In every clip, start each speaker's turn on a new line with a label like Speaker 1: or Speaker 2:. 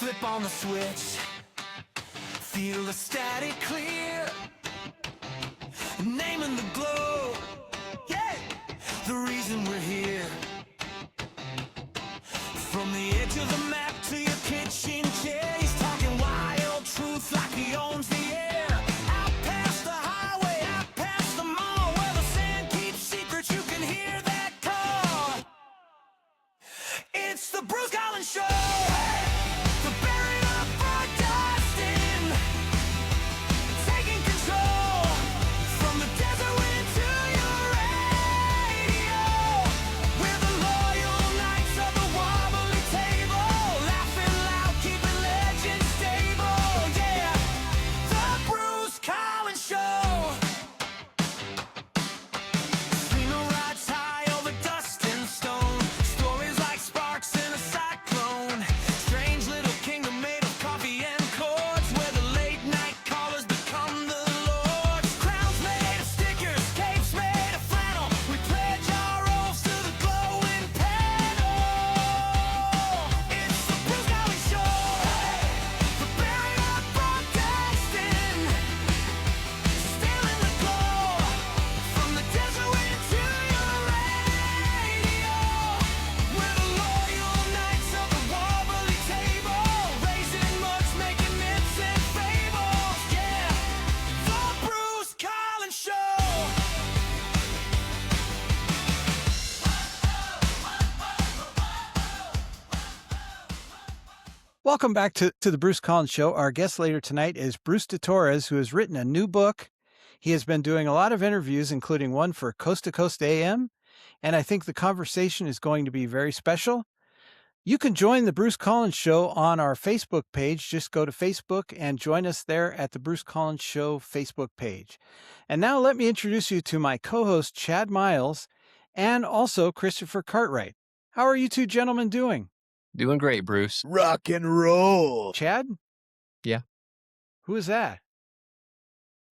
Speaker 1: Flip on the switch, feel the static clear, naming the glow, yeah, the reason we're here. From the edge of the map to your kitchen chair, he's talking wild truth like he owns the air. Out past the highway, out past the mall, where the sand keeps secrets, you can hear that call. It's the Bruce Collins Show. The buried up for dusting, taking control from the desert wind to your radio. We're the loyal knights of the wobbly table, laughing loud, keeping legends stable. Yeah, the Bruce Collins Show. Funeral rides high over dust and stone, stories like sparks in a cyclone. Strange little kingdom made of coffee and chords, where the late night callers become the lords. Crowns made of stickers, capes made of flannel, we pledge our oaths to the glowing panel. It's the Bruce Collins Show. The buried up broadcasting, still in the glow, from the desert wind to your radio. We're the loyal knights of the wobbly table, raising mugs, making myths and fables. Yeah, the Bruce Collins Show.
Speaker 2: Welcome back to the Bruce Collins Show. Our guest later tonight is Bruce Torres, who has written a new book. He has been doing a lot of interviews, including one for Coast to Coast AM, and I think the conversation is going to be very special. You can join the Bruce Collins Show on our Facebook page. Just go to Facebook and join us there at the Bruce Collins Show Facebook page. And now let me introduce you to my co-host, Chad Miles, and also Christopher Cartwright. How are you two gentlemen doing?
Speaker 3: Doing great, Bruce.
Speaker 4: Rock and roll.
Speaker 2: Chad?
Speaker 3: Yeah.
Speaker 2: Who is that?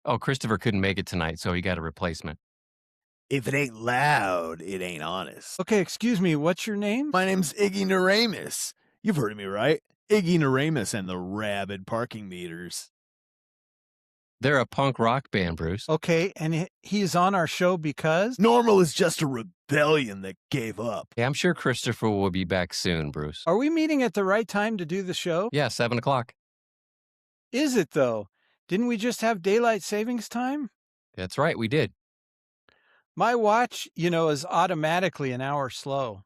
Speaker 3: Oh, Christopher couldn't make it tonight, so he got a replacement.
Speaker 4: If it ain't loud, it ain't honest.
Speaker 2: Okay, excuse me, what's your name?
Speaker 4: My name's Iggy Naramis. You've heard of me, right? Iggy Naramis and the Rabid Parking Meters.
Speaker 3: They're a punk rock band, Bruce.
Speaker 2: Okay, and he's on our show because?
Speaker 4: Normal is just a rebellion that gave up.
Speaker 3: Yeah, I'm sure Christopher will be back soon, Bruce.
Speaker 2: Are we meeting at the right time to do the show?
Speaker 3: Yeah, 7 o'clock.
Speaker 2: Is it, though? Didn't we just have daylight savings time?
Speaker 3: That's right, we did.
Speaker 2: My watch, is automatically an hour slow.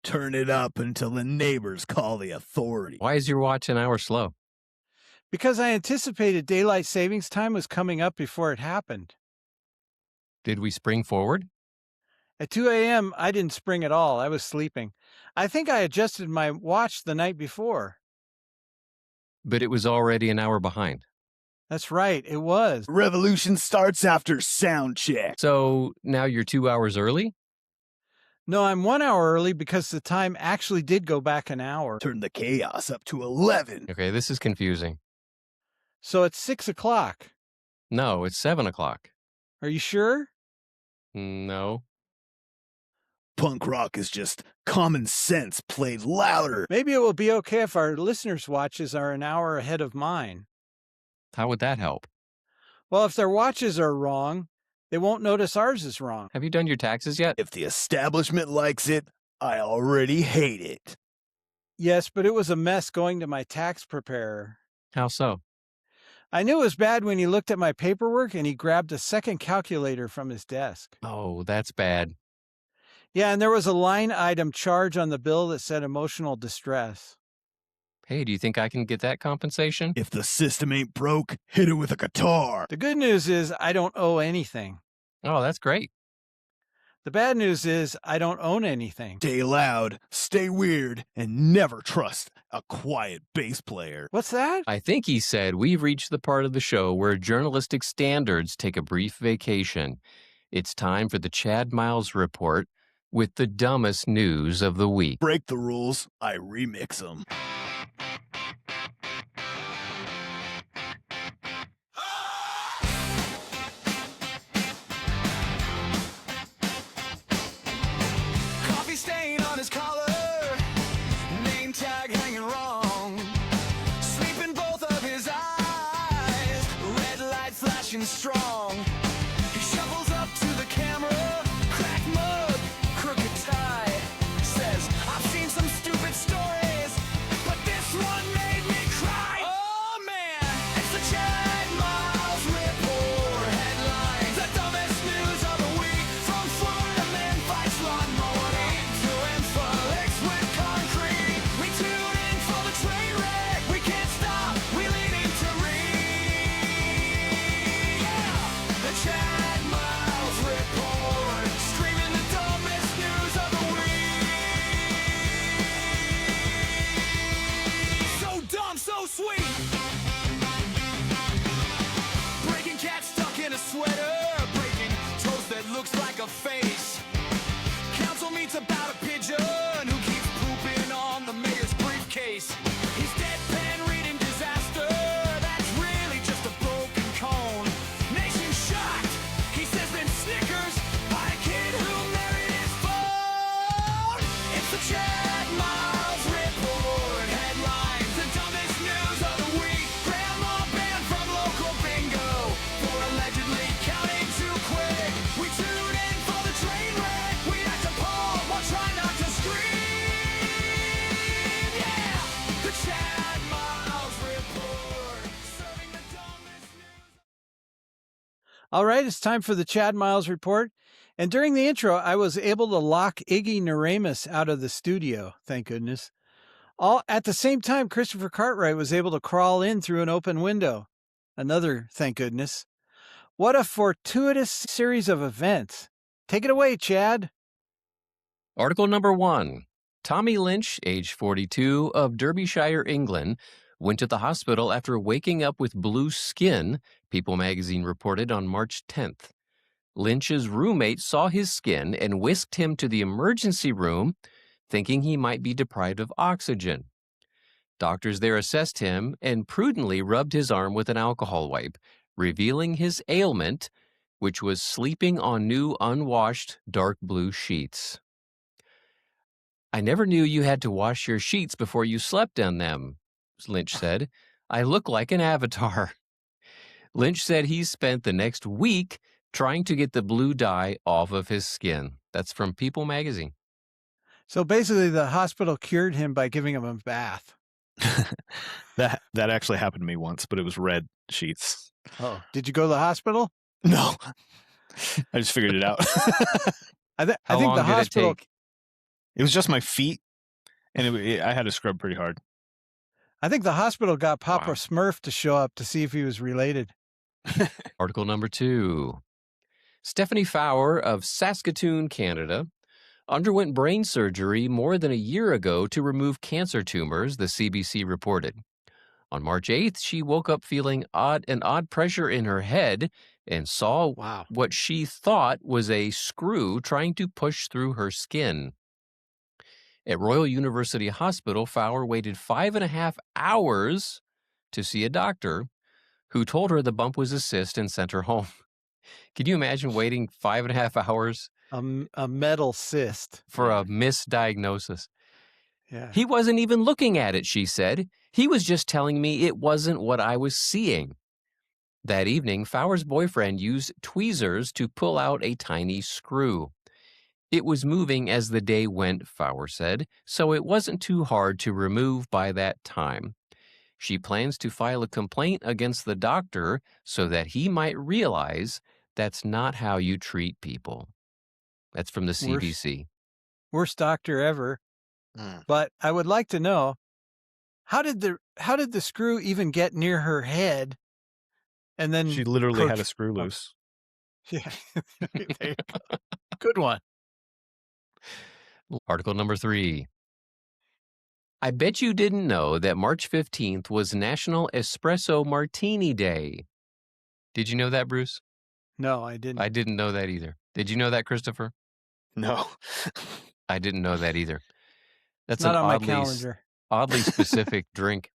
Speaker 4: Turn it up until the neighbors call the authority.
Speaker 3: Why is your watch an hour slow?
Speaker 2: Because I anticipated daylight savings time was coming up before it happened.
Speaker 3: Did we spring forward?
Speaker 2: At 2 a.m., I didn't spring at all. I was sleeping. I think I adjusted my watch the night before.
Speaker 3: But it was already an hour behind.
Speaker 2: That's right, it was.
Speaker 4: Revolution starts after sound check.
Speaker 3: So now you're 2 hours early?
Speaker 2: No, I'm 1 hour early because the time actually did go back an hour.
Speaker 4: Turn the chaos up to 11.
Speaker 3: Okay, this is confusing.
Speaker 2: So it's 6 o'clock.
Speaker 3: No, it's 7 o'clock.
Speaker 2: Are you sure?
Speaker 3: No.
Speaker 4: Punk rock is just common sense played louder.
Speaker 2: Maybe it will be okay if our listeners' watches are an hour ahead of mine.
Speaker 3: How would that help?
Speaker 2: Well, if their watches are wrong, they won't notice ours is wrong.
Speaker 3: Have you done your taxes yet?
Speaker 4: If the establishment likes it, I already hate it.
Speaker 2: Yes, but it was a mess going to my tax preparer.
Speaker 3: How so?
Speaker 2: I knew it was bad when he looked at my paperwork and he grabbed a second calculator from his desk.
Speaker 3: Oh, that's bad.
Speaker 2: Yeah, and there was a line item charge on the bill that said emotional distress.
Speaker 3: Hey, do you think I can get that compensation?
Speaker 4: If the system ain't broke, hit it with a guitar.
Speaker 2: The good news is I don't owe anything.
Speaker 3: Oh, that's great.
Speaker 2: The bad news is I don't own anything.
Speaker 4: Stay loud, stay weird, and never trust a quiet bass player.
Speaker 2: What's that?
Speaker 3: I think he said we've reached the part of the show where journalistic standards take a brief vacation. It's time for the Chad Miles Report with the dumbest news of the week.
Speaker 4: Break the rules, I remix them.
Speaker 1: Coffee stain on his collar, name tag hanging wrong.
Speaker 2: All right, it's time for the Chad Miles Report. And during the intro, I was able to lock Iggy Naramis out of the studio, thank goodness. All at the same time, Christopher Cartwright was able to crawl in through an open window. Another thank goodness. What a fortuitous series of events. Take it away, Chad.
Speaker 3: Article number 1. Tommy Lynch, age 42, of Derbyshire, England, went to the hospital after waking up with blue skin, People magazine reported on March 10th. Lynch's roommate saw his skin and whisked him to the emergency room, thinking he might be deprived of oxygen. Doctors there assessed him and prudently rubbed his arm with an alcohol wipe, revealing his ailment, which was sleeping on new unwashed dark blue sheets. I never knew you had to wash your sheets before you slept on them, Lynch said. I look like an avatar. Lynch said he spent the next week trying to get the blue dye off of his skin. That's from People magazine.
Speaker 2: So basically, the hospital cured him by giving him a bath.
Speaker 4: That actually happened to me once, but it was red sheets.
Speaker 2: Oh, did you go to the hospital?
Speaker 4: No, I just figured it out.
Speaker 2: I think
Speaker 3: How long
Speaker 2: the
Speaker 3: did
Speaker 2: hospital.
Speaker 3: it take?
Speaker 4: It was just my feet, and I had to scrub pretty hard.
Speaker 2: I think the hospital got Papa
Speaker 3: Wow.
Speaker 2: Smurf to show up to see if he was related.
Speaker 3: Article number 2. Stephanie Fowler of Saskatoon, Canada, underwent brain surgery more than a year ago to remove cancer tumors, the CBC reported. On March 8th, she woke up feeling an odd pressure in her head and saw
Speaker 2: Wow.
Speaker 3: what she thought was a screw trying to push through her skin. At Royal University Hospital, Fowler waited 5.5 hours to see a doctor who told her the bump was a cyst and sent her home. Can you imagine waiting 5.5 hours
Speaker 2: A metal cyst.
Speaker 3: for a misdiagnosis?
Speaker 2: Yeah.
Speaker 3: He wasn't even looking at it, she said. He was just telling me it wasn't what I was seeing. That evening, Fowler's boyfriend used tweezers to pull out a tiny screw. It was moving as the day went, Fowler said, so it wasn't too hard to remove by that time. She plans to file a complaint against the doctor so that he might realize that's not how you treat people. That's from the CBC.
Speaker 2: Worst doctor ever.
Speaker 4: Mm.
Speaker 2: But I would like to know, how did the screw even get near her head? And then
Speaker 4: She literally had a
Speaker 2: protr-
Speaker 4: screw loose.
Speaker 2: Yeah. There you go. Good one.
Speaker 3: Article number 3. I bet you didn't know that March 15th was National Espresso Martini Day. Did you know that, Bruce?
Speaker 2: No, I didn't.
Speaker 3: I didn't know that either. Did you know that, Christopher?
Speaker 4: No.
Speaker 3: I didn't know that either. That's
Speaker 2: Not
Speaker 3: an
Speaker 2: on my calendar.
Speaker 3: oddly specific drink.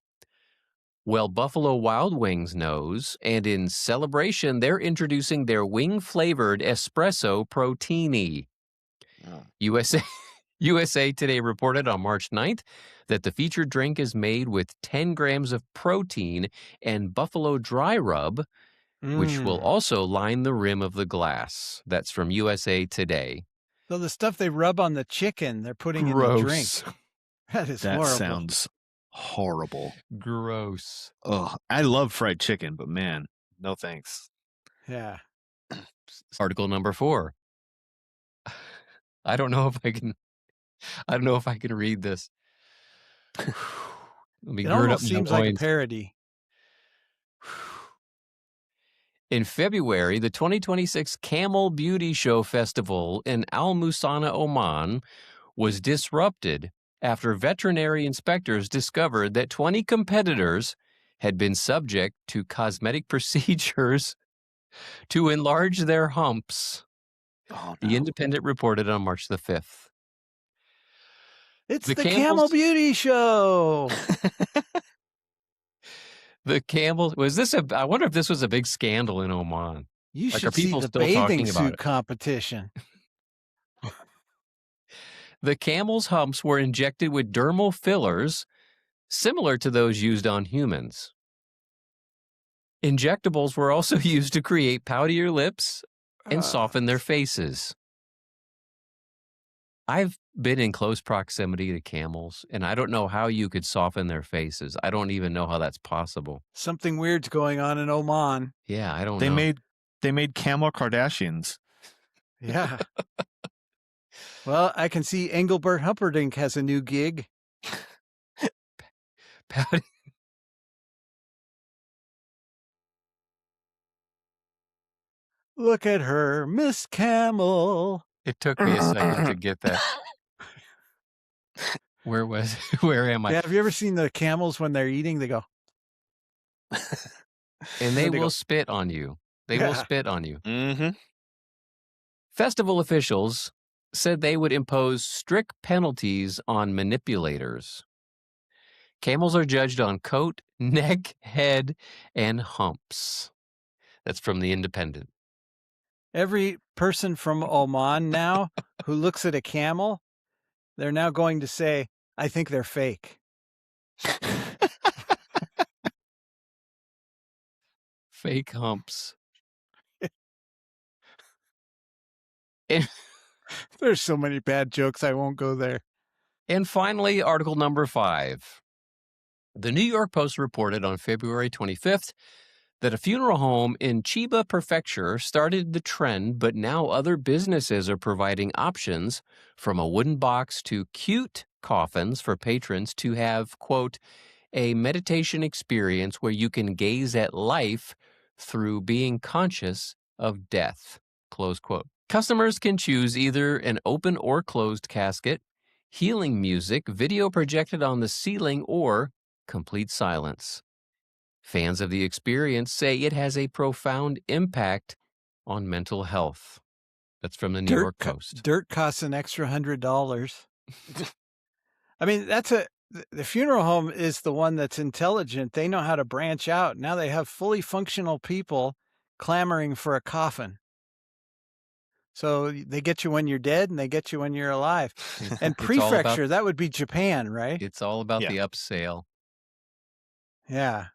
Speaker 3: Well, Buffalo Wild Wings knows, and in celebration, they're introducing their wing-flavored espresso protini.
Speaker 4: Oh.
Speaker 3: USA Today reported on March 9th that the featured drink is made with 10 grams of protein and buffalo dry rub, which will also line the rim of the glass. That's from USA Today.
Speaker 2: So the stuff they rub on the chicken, they're putting in the drink. That is
Speaker 4: That
Speaker 2: horrible.
Speaker 4: sounds horrible.
Speaker 3: Gross.
Speaker 4: Ugh, I love fried chicken, but man, no thanks.
Speaker 2: Yeah.
Speaker 3: Article number 4. I don't know if I can read this. Let me
Speaker 2: It
Speaker 3: gird up
Speaker 2: almost
Speaker 3: my
Speaker 2: seems like a
Speaker 3: loins.
Speaker 2: parody.
Speaker 3: In February, the 2026 Camel Beauty Show Festival in Al Musana, Oman, was disrupted after veterinary inspectors discovered that 20 competitors had been subject to cosmetic procedures to enlarge their humps.
Speaker 4: Oh,
Speaker 3: The Independent reported on March the 5th.
Speaker 2: It's
Speaker 3: The
Speaker 2: the
Speaker 3: Camels-
Speaker 2: Camel Beauty Show.
Speaker 3: The camels, I wonder if this was a big scandal in Oman.
Speaker 2: You
Speaker 3: Like, are
Speaker 2: should see
Speaker 3: people
Speaker 2: the
Speaker 3: still
Speaker 2: bathing
Speaker 3: talking about
Speaker 2: suit
Speaker 3: it?
Speaker 2: competition.
Speaker 3: The camels' humps were injected with dermal fillers similar to those used on humans. Injectables were also used to create poutier lips and soften their faces. I've been in close proximity to camels, and I don't know how you could soften their faces. I don't even know how that's possible.
Speaker 2: Something weird's going on in Oman.
Speaker 3: Yeah, I don't
Speaker 4: They
Speaker 3: know.
Speaker 4: made They made camel Kardashians.
Speaker 2: Yeah. Well, I can see Engelbert Humperdinck has a new gig.
Speaker 3: Patty.
Speaker 2: Look at her, Miss Camel.
Speaker 3: It took me a second to get that. Where am I?
Speaker 2: Yeah, have you ever seen the camels when they're eating? They go,
Speaker 3: And they
Speaker 2: they
Speaker 3: will
Speaker 2: go-
Speaker 3: spit on you. They will
Speaker 2: Yeah.
Speaker 3: spit on you.
Speaker 4: Mm-hmm.
Speaker 3: Festival officials said they would impose strict penalties on manipulators. Camels are judged on coat, neck, head, and humps. That's from The Independent.
Speaker 2: Every person from Oman now who looks at a camel, they're now going to say, I think they're fake.
Speaker 3: Fake humps.
Speaker 2: There's so many bad jokes, I won't go there.
Speaker 3: And finally, article number 5. The New York Post reported on February 25th that a funeral home in Chiba Prefecture started the trend, but now other businesses are providing options from a wooden box to cute coffins for patrons to have, quote, a meditation experience where you can gaze at life through being conscious of death, close quote. Customers can choose either an open or closed casket, healing music, video projected on the ceiling, or complete silence. Fans of the experience say it has a profound impact on mental health. That's from the New York Post.
Speaker 2: Dirt costs an extra $100. I mean, the funeral home is the one that's intelligent. They know how to branch out. Now they have fully functional people clamoring for a coffin. So they get you when you're dead and they get you when you're alive. And prefecture, that would be Japan, right?
Speaker 3: It's all about
Speaker 4: Yeah.
Speaker 3: the upsale.
Speaker 2: Yeah.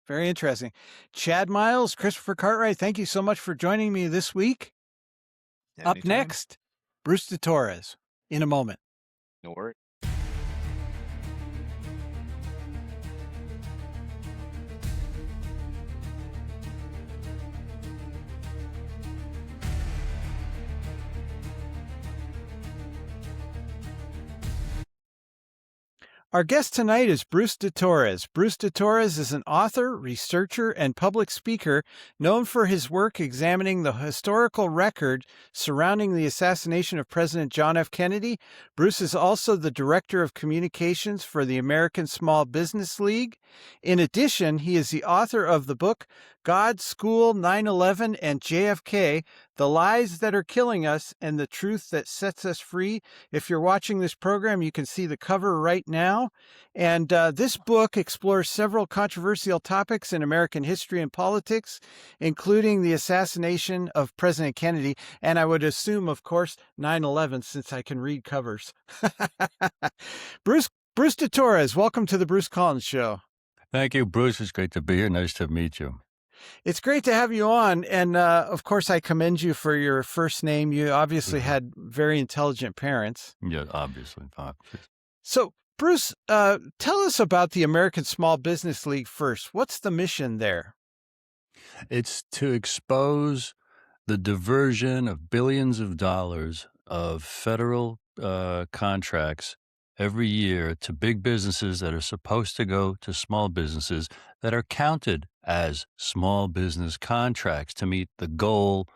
Speaker 2: Very interesting. Chad Miles, Christopher Cartwright, thank you so much for joining me this week. Up
Speaker 4: Anytime.
Speaker 2: next, Bruce de Torres in a moment.
Speaker 4: No worries.
Speaker 2: Our guest tonight is Bruce de Torres. Bruce de Torres is an author, researcher, and public speaker known for his work examining the historical record surrounding the assassination of President John F. Kennedy. Bruce is also the director of communications for the American Small Business League. In addition, he is the author of the book God, School, 9/11, and JFK, The Lies That Are Killing Us and the Truth That Sets Us Free. If you're watching this program, you can see the cover right now. And this book explores several controversial topics in American history and politics, including the assassination of President Kennedy. And I would assume, of course, 9/11, since I can read covers. Bruce de Torres, welcome to the Bruce Collins Show.
Speaker 5: Thank you, Bruce. It's great to be here. Nice to meet you.
Speaker 2: It's great to have you on. And of course, I commend you for your first name. You obviously had very intelligent parents.
Speaker 5: Yeah, obviously.
Speaker 2: So, Bruce, tell us about the American Small Business League first. What's the mission there?
Speaker 5: It's to expose the diversion of billions of dollars of federal contracts every year to big businesses that are supposed to go to small businesses that are counted as small business contracts to meet the goal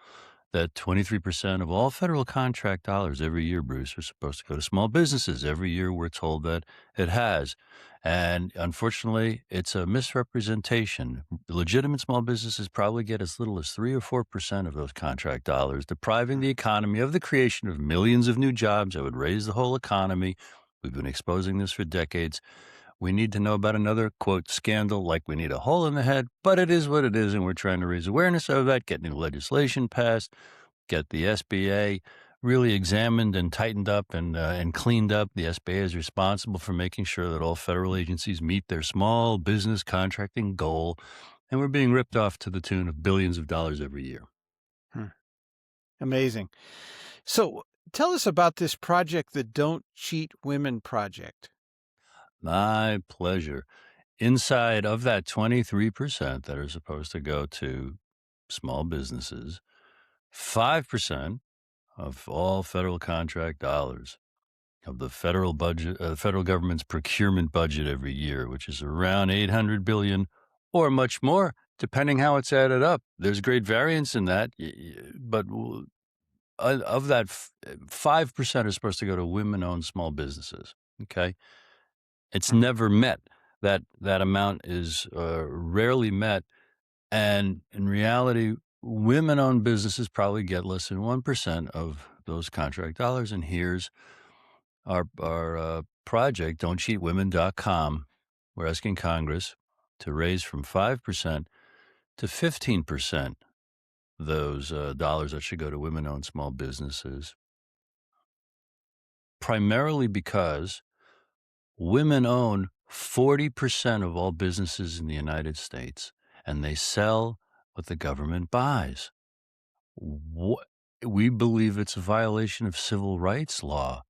Speaker 5: that 23% of all federal contract dollars every year, Bruce, are supposed to go to small businesses. Every year we're told that it has. And unfortunately, it's a misrepresentation. Legitimate small businesses probably get as little as 3 or 4% of those contract dollars, depriving the economy of the creation of millions of new jobs that would raise the whole economy. We've been exposing this for decades. We need to know about another, quote, scandal, like we need a hole in the head, but it is what it is, and we're trying to raise awareness of that, get new legislation passed, get the SBA really examined and tightened up and cleaned up. The SBA is responsible for making sure that all federal agencies meet their small business contracting goal, and we're being ripped off to the tune of billions of dollars every year.
Speaker 2: Amazing. So tell us about this project, the Don't Cheat Women Project.
Speaker 5: My pleasure. Inside of that 23% that are supposed to go to small businesses, 5% of all federal contract dollars of the federal budget, federal government's procurement budget every year, which is around $800 billion or much more, depending how it's added up. There's great variance in that, but of that, 5% is supposed to go to women-owned small businesses. Okay, it's never met. That amount is rarely met, and in reality, women-owned businesses probably get less than 1% of those contract dollars. And here's our project, don'tcheatwomen.com. We're asking Congress to raise from 5% to 15% those dollars that should go to women-owned small businesses, primarily because women own 40% of all businesses in the United States, and they sell what the government buys. We believe it's a violation of civil rights law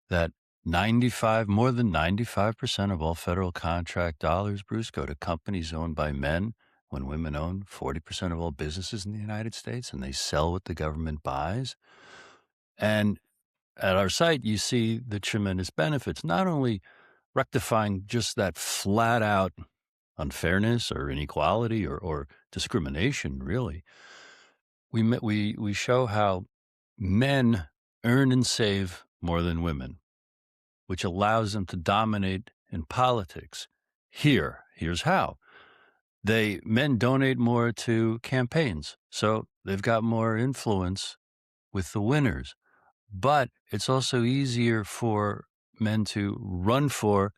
Speaker 5: that more than 95% of all federal contract dollars, Bruce, go to companies owned by men when women own 40% of all businesses in the United States, and they sell what the government buys. And at our site, you see the tremendous benefits, not only rectifying just that flat out unfairness or inequality or discrimination, really. We show how men earn and save more than women, which allows them to dominate in politics. Here's how. Men donate more to campaigns, so they've got more influence with the winners. But it's also easier for men to run for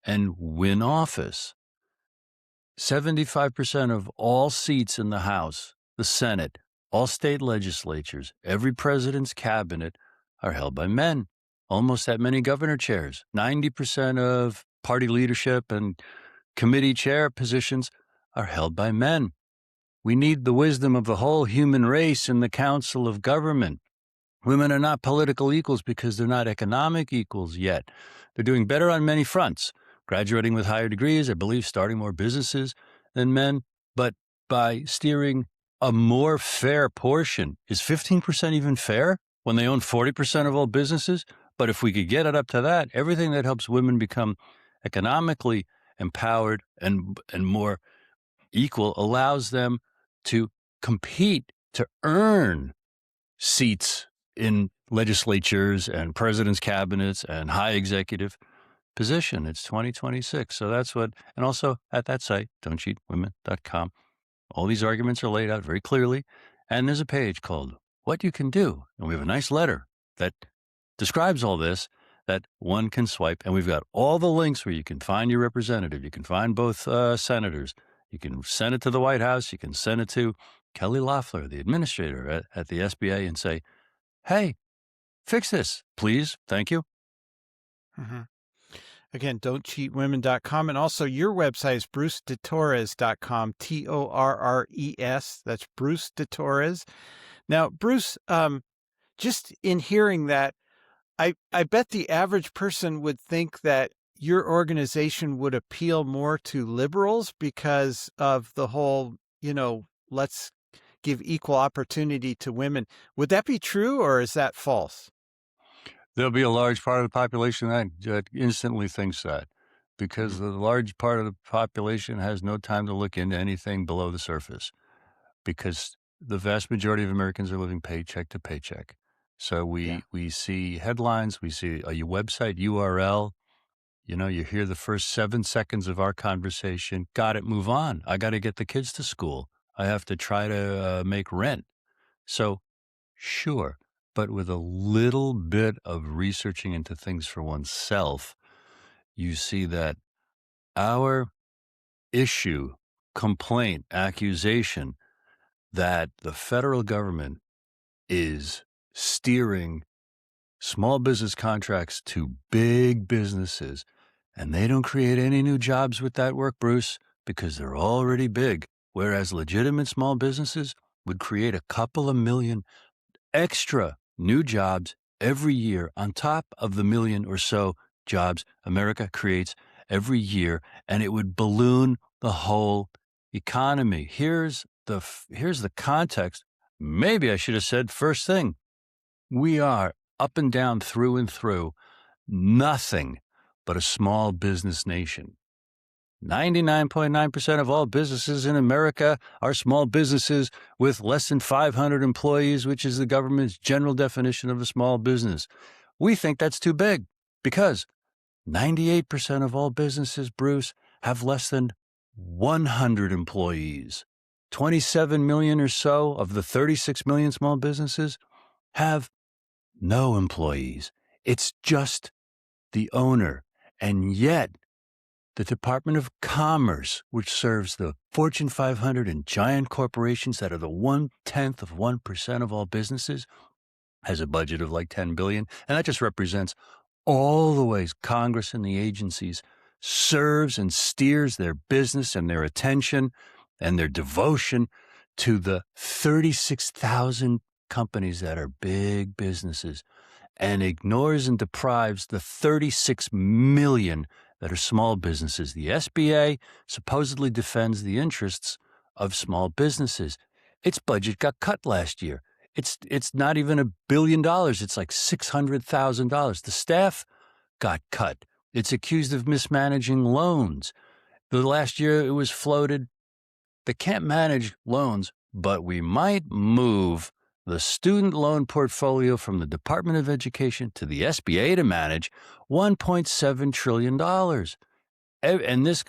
Speaker 5: and win office. 75% of all seats in the House, the Senate, all state legislatures, every president's cabinet are held by men. Almost that many governor chairs. 90% of party leadership and committee chair positions are held by men. We need the wisdom of the whole human race in the council of government. Women are not political equals because they're not economic equals yet. They're doing better on many fronts, graduating with higher degrees, I believe, starting more businesses than men. But by steering a more fair portion, is 15% even fair when they own 40% of all businesses? But if we could get it up to that, everything that helps women become economically empowered and more equal allows them to compete, to earn seats in legislatures and presidents' cabinets and high executive position. It's 2026. So that's what, and also at that site, don'tcheatwomen.com, all these arguments are laid out very clearly. And there's a page called What You Can Do. And we have a nice letter that describes all this that one can swipe. And we've got all the links where you can find your representative. You can find both senators. You can send it to the White House. You can send it to Kelly Loeffler, the administrator at the SBA, and say, hey, fix this, please. Thank you.
Speaker 2: Mm-hmm. Again, don'tcheatwomen.com. And also your website is brucedetores.com, Torres. That's Bruce DeTorres. Now, Bruce, just in hearing that, I bet the average person would think that your organization would appeal more to liberals because of the whole, let's give equal opportunity to women. Would that be true, or is that false?
Speaker 5: There'll be a large part of the population that instantly thinks that, because the large part of the population has no time to look into anything below the surface, because the vast majority of Americans are living paycheck to paycheck. So we see headlines, we see a website URL, you hear the first 7 seconds of our conversation, got it, move on. I got to get the kids to school. I have to try to make rent. So sure, but with a little bit of researching into things for oneself, you see that our issue, complaint, accusation that the federal government is steering small business contracts to big businesses, and they don't create any new jobs with that work, Bruce, because they're already big, whereas legitimate small businesses would create a couple of million extra new jobs every year on top of the million or so jobs America creates every year, and it would balloon the whole economy. Here's here's the context. Maybe I should have said first thing. We are up and down, through and through, nothing but a small business nation. 99.9% of all businesses in America are small businesses with less than 500 employees, which is the government's general definition of a small business. We think that's too big because 98% of all businesses, Bruce, have less than 100 employees. 27 million or so of the 36 million small businesses have no employees. It's just the owner. And yet, the Department of Commerce, which serves the Fortune 500 and giant corporations that are the 0.1% of all businesses, has a budget of like $10 billion. And that just represents all the ways Congress and the agencies serves and steers their business and their attention and their devotion to the 36,000 companies that are big businesses, and ignores and deprives the 36 million that are small businesses. The SBA supposedly defends the interests of small businesses. Its budget got cut last year. It's not even $1 billion. It's like $600,000. The staff got cut. It's accused of mismanaging loans. The last year it was floated, they can't manage loans, but we might move the student loan portfolio from the Department of Education to the SBA to manage $1.7 trillion. And this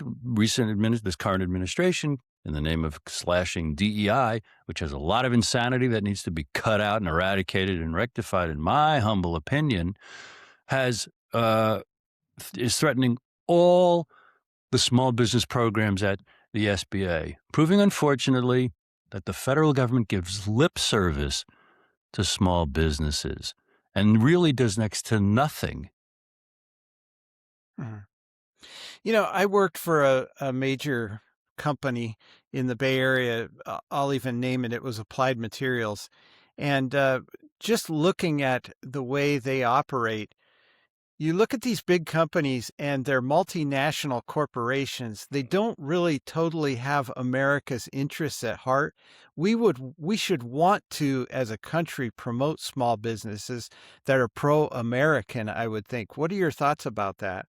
Speaker 5: current administration, in the name of slashing DEI, which has a lot of insanity that needs to be cut out and eradicated and rectified, in my humble opinion, is threatening all the small business programs at the SBA, proving, unfortunately, that the federal government gives lip service to small businesses and really does next to nothing.
Speaker 2: You know, I worked for a major company in the Bay Area. I'll even name it. It was Applied Materials. And just looking at the way they operate, you look at these big companies and they're multinational corporations. They don't really totally have America's interests at heart. We should want to, as a country, promote small businesses that are pro-American, I would think. What are your thoughts about that?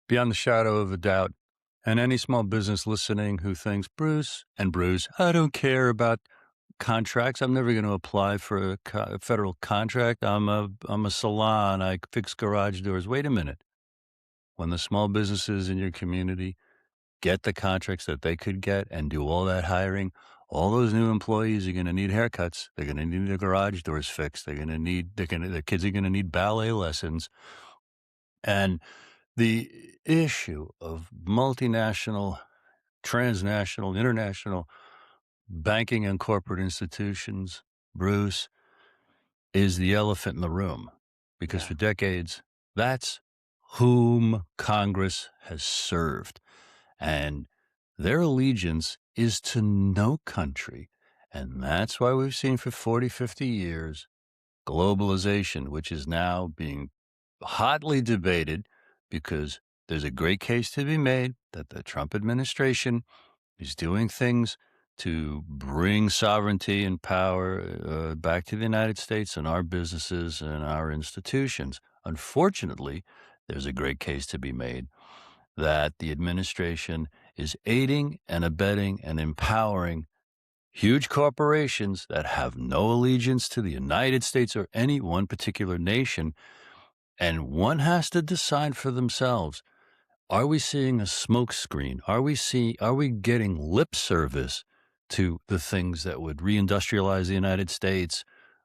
Speaker 5: Beyond the shadow of a doubt. And any small business listening who thinks, Bruce, I don't care about contracts. I'm never going to apply for a federal contract. I'm a salon. I fix garage doors. Wait a minute. When the small businesses in your community get the contracts that they could get and do all that hiring, all those new employees are going to need haircuts. They're going to need their garage doors fixed. Their kids are going to need ballet lessons. And the issue of multinational, transnational, international banking and corporate institutions, Bruce, is the elephant in the room. Because for decades, that's whom Congress has served. And their allegiance is to no country. And that's why we've seen for 40, 50 years globalization, which is now being hotly debated because there's a great case to be made that the Trump administration is doing things to bring sovereignty and power back to the United States and our businesses and our institutions. Unfortunately, there's a great case to be made that the administration is aiding and abetting and empowering huge corporations that have no allegiance to the United States or any one particular nation. And one has to decide for themselves, are we seeing a smokescreen? Are we getting lip service to the things that would reindustrialize the United States,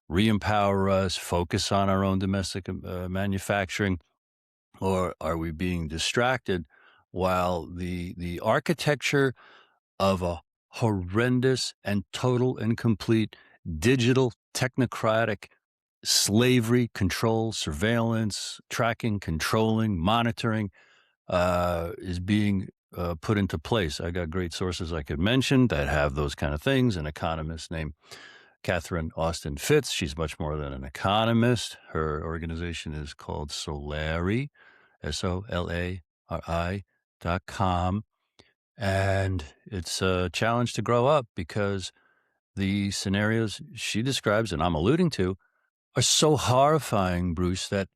Speaker 5: re-empower us, focus on our own domestic manufacturing? Or are we being distracted while the architecture of a horrendous and total and complete digital technocratic slavery, control, surveillance, tracking, controlling, monitoring is being put into place? I got great sources I could mention that have those kind of things. An economist named Catherine Austin Fitz. She's much more than an economist. Her organization is called Solari, SOLARI.com. And it's a challenge to grow up because the scenarios she describes and I'm alluding to are so horrifying, Bruce, that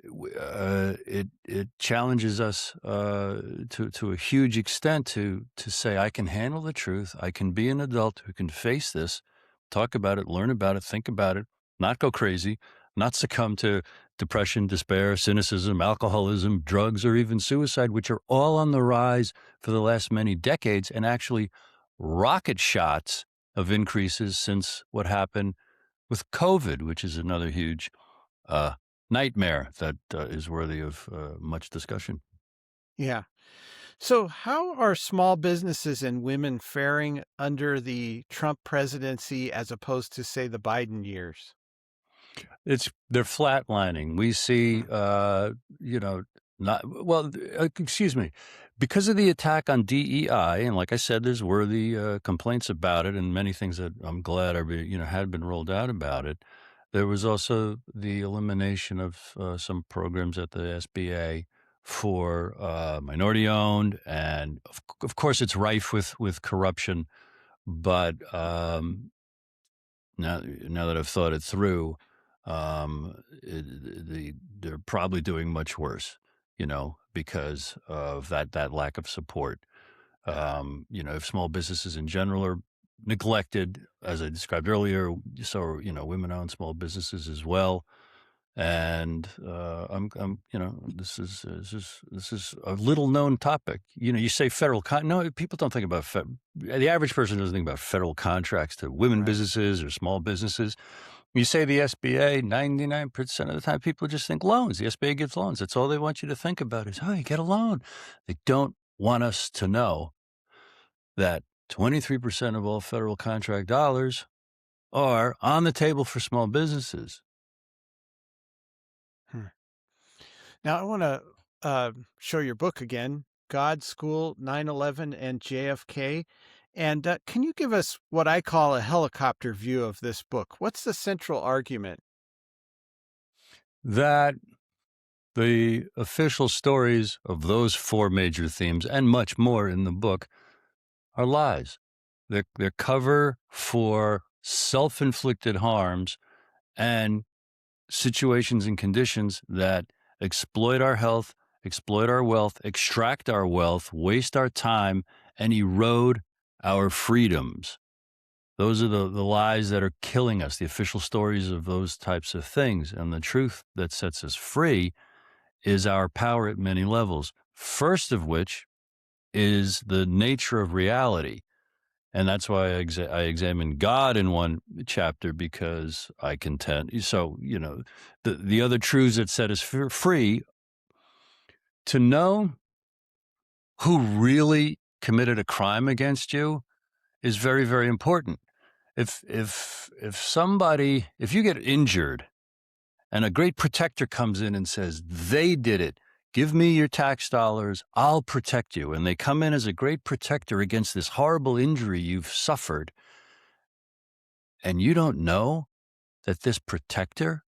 Speaker 5: it challenges us to a huge extent to say I can handle the truth. I can be an adult who can face this, talk about it, learn about it, think about it, not go crazy, not succumb to depression, despair, cynicism, alcoholism, drugs, or even suicide, which are all on the rise for the last many decades, and actually rocket shots of increases since what happened with COVID, which is another huge uh, nightmare that is worthy of much discussion.
Speaker 2: Yeah. So, how are small businesses and women faring under the Trump presidency as opposed to, say, the Biden years?
Speaker 5: They're flatlining. We see, not well. Excuse me, because of the attack on DEI, and like I said, there's worthy complaints about it, and many things that I'm glad had been rolled out about it. There was also the elimination of some programs at the SBA for minority-owned, and of course, it's rife with corruption. But now that I've thought it through, they're probably doing much worse, because of that lack of support. If small businesses in general are neglected, as I described earlier, so are, women-owned small businesses as well. And this is a little-known topic. You say federal no, people don't think about the average person doesn't think about federal contracts to women
Speaker 2: Right.
Speaker 5: businesses or small businesses. You say the SBA, 99% of the time, people just think loans. The SBA gives loans. That's all they want you to think about is, oh, you get a loan. They don't want us to know that 23% of all federal contract dollars are on the table for small businesses.
Speaker 2: Hmm. Now, I want to show your book again, God, School, 9/11, and JFK. And can you give us what I call a helicopter view of this book? What's the central argument?
Speaker 5: That the official stories of those four major themes and much more in the book are lies. They're cover for self-inflicted harms and situations and conditions that exploit our health, exploit our wealth, extract our wealth, waste our time, and erode our freedoms. Those are the lies that are killing us, the official stories of those types of things. And the truth that sets us free is our power at many levels. First of which is the nature of reality. And that's why I examine God in one chapter, because I contend. So, the other truths that set us free, to know who really committed a crime against you is very, very important. If you get injured and a great protector comes in and says, they did it, give me your tax dollars, I'll protect you. And they come in as a great protector against this horrible injury you've suffered. And you don't know that this protector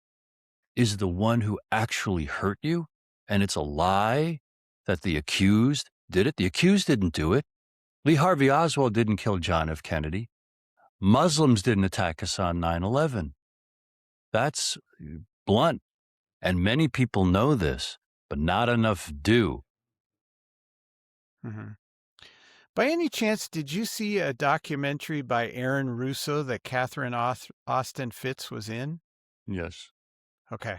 Speaker 5: is the one who actually hurt you. And it's a lie that the accused did it. The accused didn't do it. Lee Harvey Oswald didn't kill John F. Kennedy. Muslims didn't attack us on 9/11. That's blunt. And many people know this, but not enough do.
Speaker 2: Mhm. By any chance, did you see a documentary by Aaron Russo that Catherine Austin Fitts was in?
Speaker 5: Yes.
Speaker 2: Okay.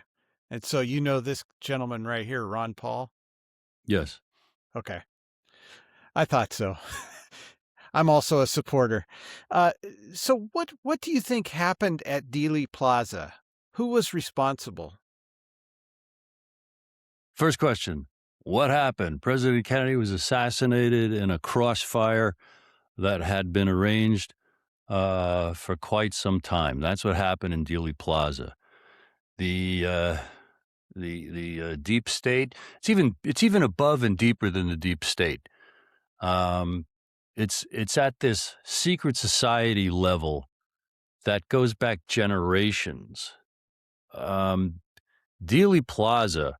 Speaker 2: And so you know this gentleman right here, Ron Paul?
Speaker 5: Yes.
Speaker 2: Okay. I thought so. I'm also a supporter. Uh, so what do you think happened at Dealey Plaza? Who was responsible?
Speaker 5: First question. What happened? President Kennedy was assassinated in a crossfire that had been arranged for quite some time. That's what happened in Dealey Plaza. The deep state. It's even above and deeper than the deep state. It's at this secret society level that goes back generations. Dealey Plaza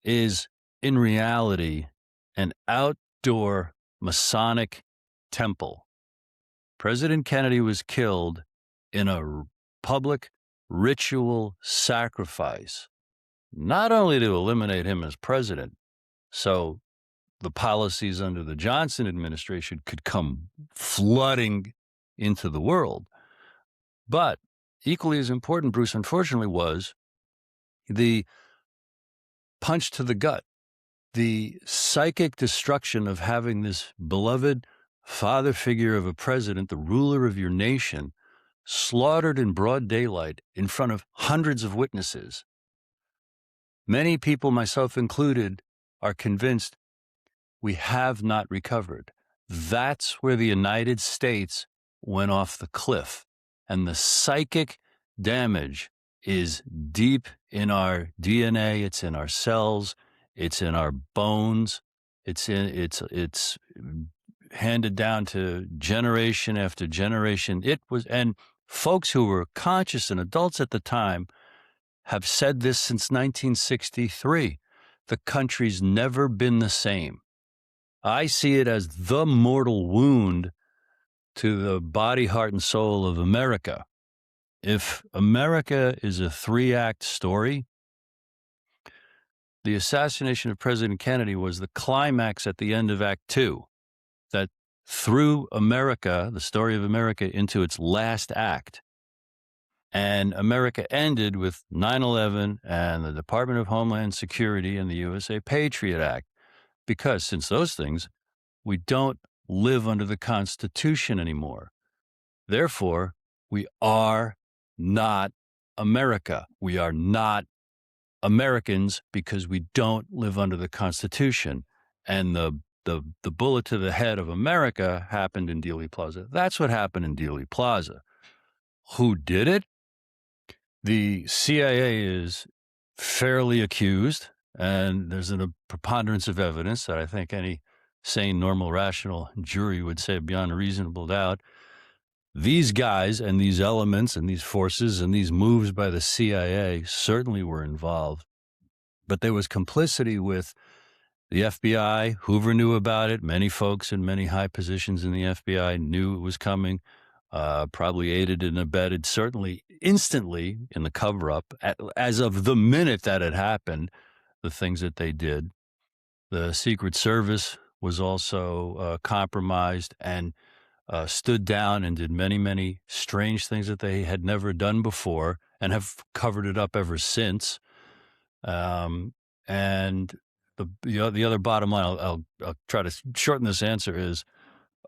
Speaker 5: is in reality an outdoor Masonic temple. President Kennedy was killed in a public ritual sacrifice, not only to eliminate him as president, so the policies under the Johnson administration could come flooding into the world, but equally as important, Bruce, unfortunately, was the punch to the gut, the psychic destruction of having this beloved father figure of a president, the ruler of your nation, slaughtered in broad daylight in front of hundreds of witnesses. Many people, myself included, are convinced we have not recovered. That's where the United States went off the cliff. And the psychic damage is deep in our DNA, it's in our cells, it's in our bones, it's handed down to generation after generation. And folks who were conscious and adults at the time have said this since 1963. The country's never been the same. I see it as the mortal wound to the body, heart, and soul of America. If America is a 3-act story, the assassination of President Kennedy was the climax at the end of Act 2 that threw America, the story of America, into its last act. And America ended with 9/11 and the Department of Homeland Security and the USA Patriot Act. Because since those things, we don't live under the Constitution anymore. Therefore, we are not America. We are not Americans because we don't live under the Constitution. And the bullet to the head of America happened in Dealey Plaza. That's what happened in Dealey Plaza. Who did it? The CIA is fairly accused, and there's a preponderance of evidence that I think any sane, normal, rational jury would say beyond a reasonable doubt. These guys and these elements and these forces and these moves by the CIA certainly were involved, but there was complicity with the FBI. Hoover knew about it. Many folks in many high positions in the FBI knew it was coming, probably aided and abetted, certainly instantly in the cover-up, as of the minute that it happened, the things that they did. The Secret Service was also compromised and stood down and did many, many strange things that they had never done before and have covered it up ever since. And the other bottom line, I'll try to shorten this answer, is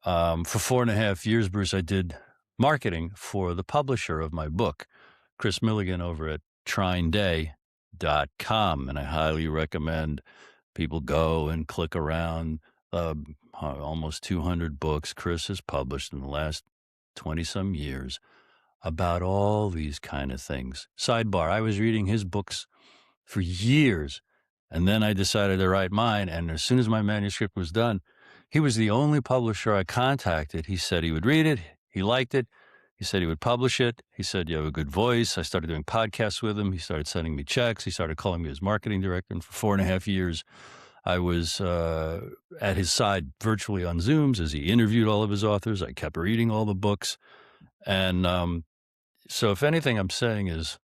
Speaker 5: for 4.5 years, Bruce, I did marketing for the publisher of my book, Chris Milligan, over at TrineDay.com. And I highly recommend people go and click around. Almost 200 books Chris has published in the last 20-some years about all these kind of things. Sidebar, I was reading his books for years, and then I decided to write mine, and as soon as my manuscript was done, he was the only publisher I contacted. He said he would read it. He liked it. He said he would publish it. He said, you have a good voice. I started doing podcasts with him. He started sending me checks. He started calling me his marketing director, and for 4.5 years, I was at his side virtually on Zooms as he interviewed all of his authors. I kept reading all the books. And so if anything I'm saying is,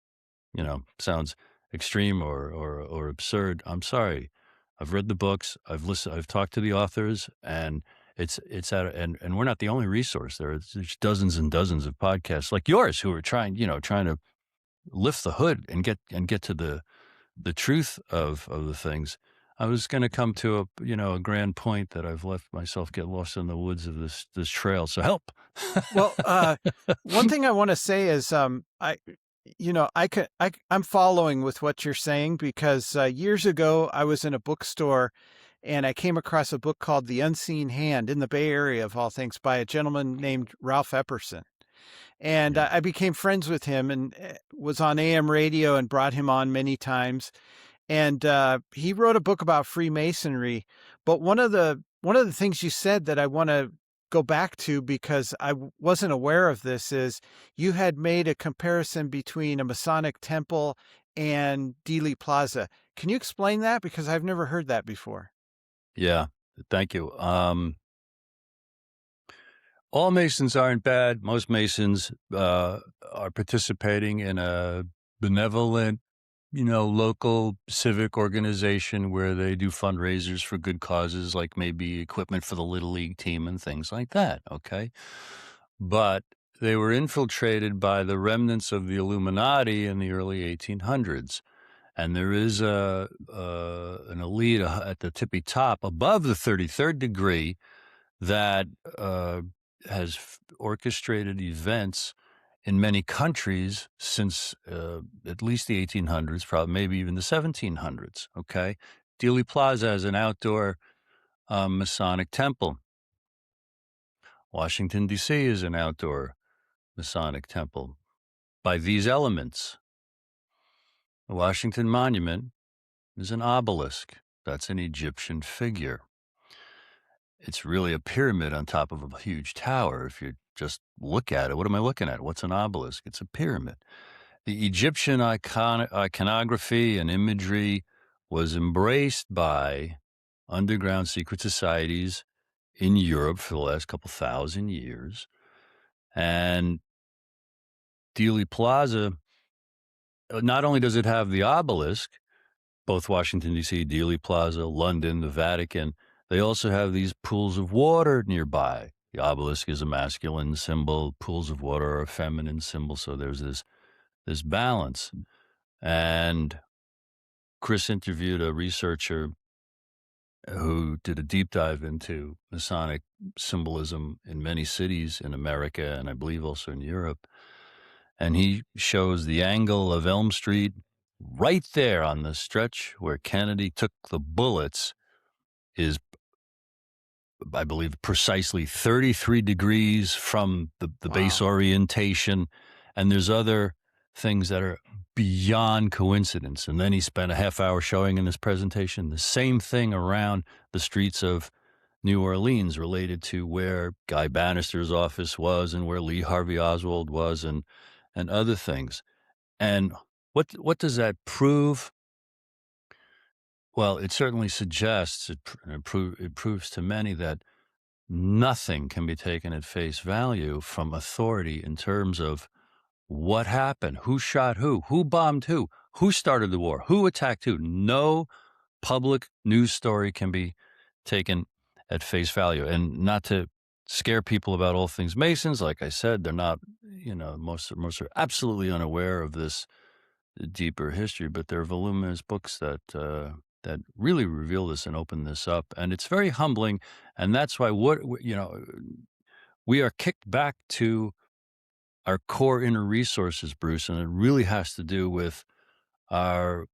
Speaker 5: sounds extreme or absurd, I'm sorry. I've read the books. I've listened. I've talked to the authors, and it's and we're not the only resource. There's dozens and dozens of podcasts like yours who are trying to lift the hood and get to the truth of the things. I was going to come to a grand point that I've let myself get lost in the woods of this trail. So help.
Speaker 2: Well, one thing I want to say is, I'm following with what you're saying because years ago I was in a bookstore and I came across a book called The Unseen Hand in the Bay Area, of all things, by a gentleman named Ralph Epperson. And I became friends with him and was on AM radio and brought him on many times. And he wrote a book about Freemasonry. But one of the things you said that I want to go back to, because I wasn't aware of this, is you had made a comparison between a Masonic temple and Dealey Plaza. Can you explain that? Because I've never heard that before.
Speaker 5: Yeah, thank you. All Masons aren't bad. Most Masons are participating in a benevolent, local civic organization where they do fundraisers for good causes, like maybe equipment for the Little League team and things like that. Okay. But they were infiltrated by the remnants of the Illuminati in the early 1800s. And there is an elite at the tippy top above the 33rd degree that has orchestrated events in many countries since at least the 1800s, probably maybe even the 1700s. Okay. Dealey Plaza is an outdoor Masonic temple. Washington, D.C. is an outdoor Masonic temple by these elements. The Washington Monument is an obelisk. That's an Egyptian figure. It's really a pyramid on top of a huge tower. If you just look at it, what am I looking at? What's an obelisk? It's a pyramid. The Egyptian iconography and imagery was embraced by underground secret societies in Europe for the last couple thousand years. And Dealey Plaza, not only does it have the obelisk, both Washington, D.C., Dealey Plaza, London, the Vatican, they also have these pools of water nearby. The obelisk is a masculine symbol. Pools of water are a feminine symbol. So there's this balance. And Chris interviewed a researcher who did a deep dive into Masonic symbolism in many cities in America and I believe also in Europe. And he shows the angle of Elm Street right there on the stretch where Kennedy took the bullets is, I believe, precisely 33 degrees from the base orientation. And there's other things that are beyond coincidence. And then he spent a half hour showing in his presentation the same thing around the streets of New Orleans related to where Guy Bannister's office was and where Lee Harvey Oswald was and other things. And what does that prove? Well, it certainly suggests, it proves to many that nothing can be taken at face value from authority in terms of what happened, who shot who bombed who started the war, who attacked who. No public news story can be taken at face value. And not to scare people about all things Masons, like I said, they're not, most are absolutely unaware of this deeper history, but there are voluminous books that really reveal this and open this up. And it's very humbling. And that's why we are kicked back to our core inner resources, Bruce, and it really has to do with our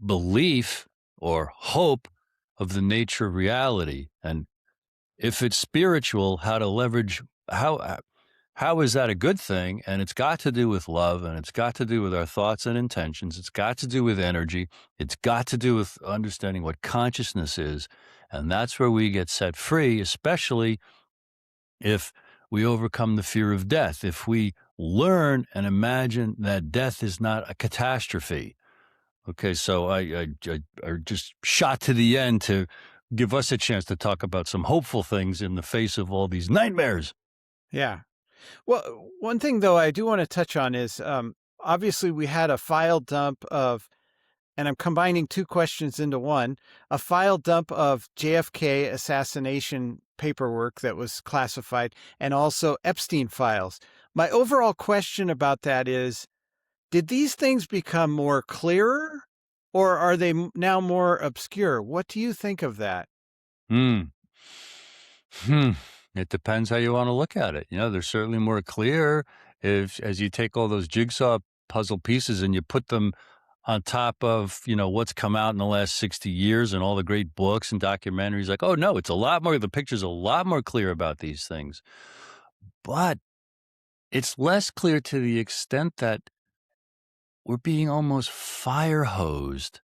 Speaker 5: belief or hope of the nature of reality. And if it's spiritual, how to leverage, how is that a good thing? And it's got to do with love, and it's got to do with our thoughts and intentions. It's got to do with energy. It's got to do with understanding what consciousness is. And that's where we get set free, especially if we overcome the fear of death, if we learn and imagine that death is not a catastrophe. Okay, so I just shot to the end to give us a chance to talk about some hopeful things in the face of all these nightmares.
Speaker 2: Yeah. Well, one thing, though, I do want to touch on is obviously we had a file dump of, and I'm combining two questions into one, a file dump of JFK assassination paperwork that was classified and also Epstein files. My overall question about that is, did these things become more clearer or are they now more obscure? What do you think of that?
Speaker 5: It depends how you want to look at it. They're certainly more clear as you take all those jigsaw puzzle pieces and you put them on top of, what's come out in the last 60 years and all the great books and documentaries. Like, oh no, the picture's a lot more clear about these things. But it's less clear to the extent that we're being almost fire hosed.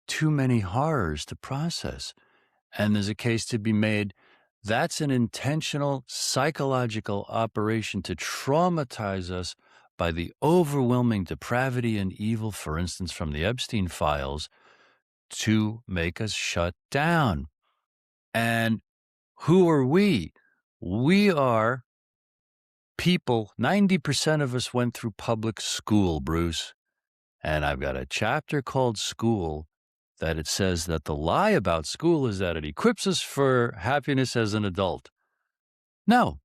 Speaker 5: Too many horrors to process. And there's a case to be made. That's an intentional psychological operation to traumatize us by the overwhelming depravity and evil, for instance, from the Epstein files, to make us shut down. And who are we? We are people, 90% of us went through public school, Bruce. And I've got a chapter called School that it says that the lie about school is that it equips us for happiness as an adult. No,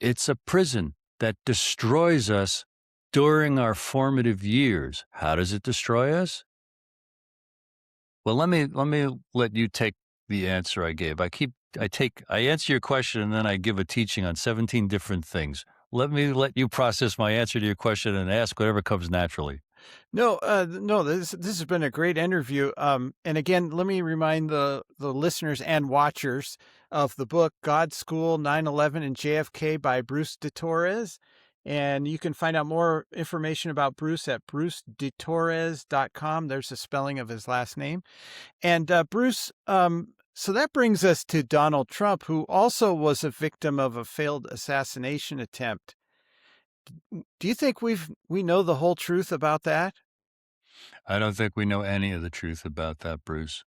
Speaker 5: it's a prison that destroys us during our formative years. How does it destroy us? Well, let me let you take the answer I gave. I answer your question and then I give a teaching on 17 different things. Let me let you process my answer to your question and ask whatever comes naturally.
Speaker 2: No, no, this has been a great interview. And again, let me remind the listeners and watchers of the book God School 9/11 and JFK by Bruce de Torres. And you can find out more information about Bruce at brucedetores.com. There's a spelling of his last name. And Bruce, so that brings us to Donald Trump, who also was a victim of a failed assassination attempt. Do you think we know the whole truth about that?
Speaker 5: I don't think we know any of the truth about that, Bruce.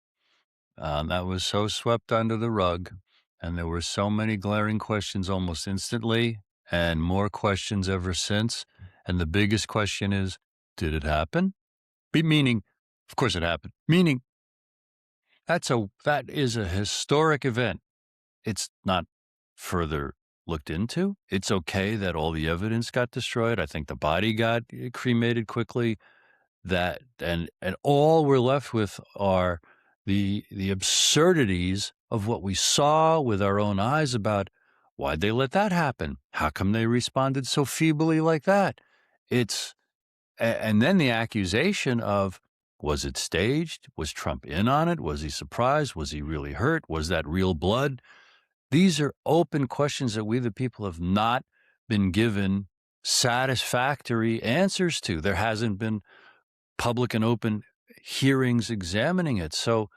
Speaker 5: That was so swept under the rug, and there were so many glaring questions almost instantly, and more questions ever since. And the biggest question is, did it happen? Meaning, of course it happened. Meaning, that is a historic event. It's not further looked into. It's okay that all the evidence got destroyed. I think the body got cremated quickly. That and all we're left with are the absurdities of what we saw with our own eyes about why'd they let that happen? How come they responded so feebly like that? And then the accusation of, was it staged? Was Trump in on it? Was he surprised? Was he really hurt? Was that real blood? These are open questions that we, the people, have not been given satisfactory answers to. There hasn't been public and open hearings examining it. So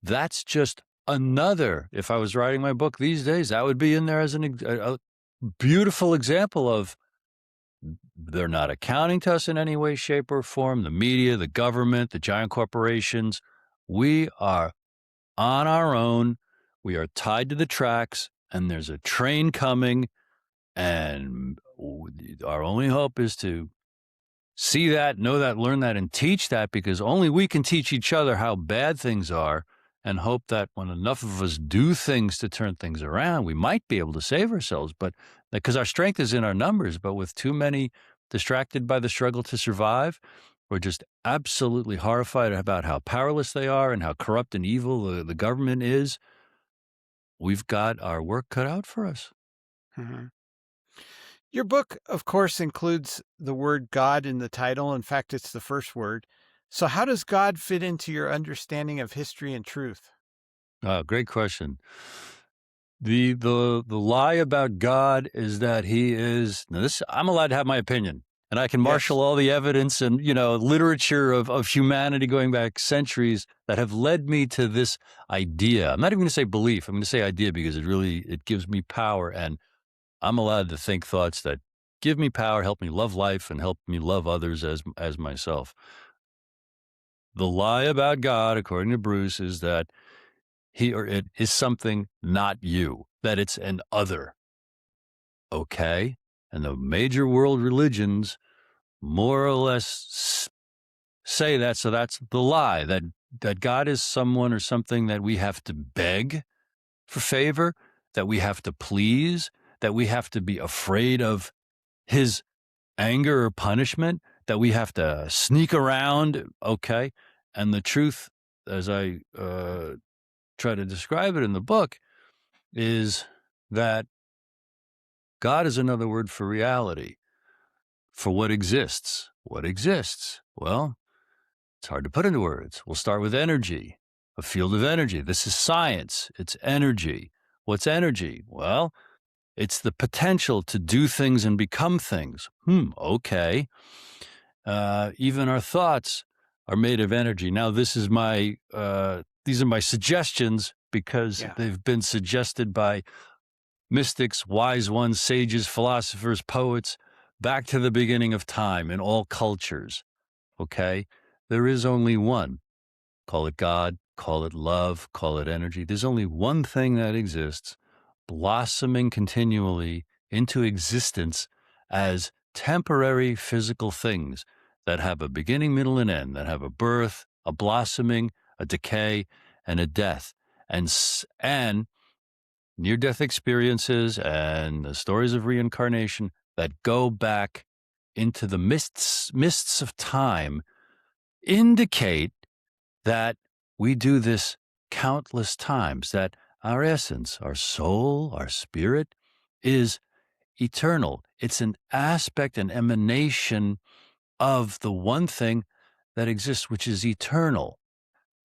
Speaker 5: that's just another, if I was writing my book these days, that would be in there as a beautiful example of they're not accounting to us in any way, shape, or form. The media, the government, the giant corporations, we are on our own. We are tied to the tracks, and there's a train coming, and our only hope is to see that, know that, learn that, and teach that, because only we can teach each other how bad things are, and hope that when enough of us do things to turn things around, we might be able to save ourselves. But because our strength is in our numbers, but with too many distracted by the struggle to survive, we're just absolutely horrified about how powerless they are and how corrupt and evil the government is. We've got our work cut out for us.
Speaker 2: Mhm. Your book, of course, includes the word God in the title. In fact, it's the first word. So how does God fit into your understanding of history and truth?
Speaker 5: Great question. The lie about God is that he is, now this, I'm allowed to have my opinion, and I can marshal all the evidence and, literature of humanity going back centuries that have led me to this idea. I'm not even going to say belief. I'm going to say idea, because it gives me power, and I'm allowed to think thoughts that give me power, help me love life, and help me love others as myself. The lie about God, according to Bruce, is that he or it is something not you, that it's an other. Okay? And the major world religions more or less say that. So that's the lie, that God is someone or something that we have to beg for favor, that we have to please, that we have to be afraid of his anger or punishment, that we have to sneak around. Okay? And the truth, as I try to describe it in the book, is that God is another word for reality, for what exists. What exists? Well, it's hard to put into words. We'll start with energy, a field of energy. This is science. It's energy. What's energy? Well, it's the potential to do things and become things. Okay. Even our thoughts are made of energy. Now, these are my suggestions, because they've been suggested by mystics, wise ones, sages, philosophers, poets, back to the beginning of time in all cultures. Okay? There is only one. Call it God, call it love, call it energy. There's only one thing that exists, blossoming continually into existence as temporary physical things that have a beginning, middle, and end, that have a birth, a blossoming, a decay, and a death. And near-death experiences and the stories of reincarnation that go back into the mists of time indicate that we do this countless times, that our essence, our soul, our spirit is eternal. It's an aspect, an emanation of the one thing that exists, which is eternal.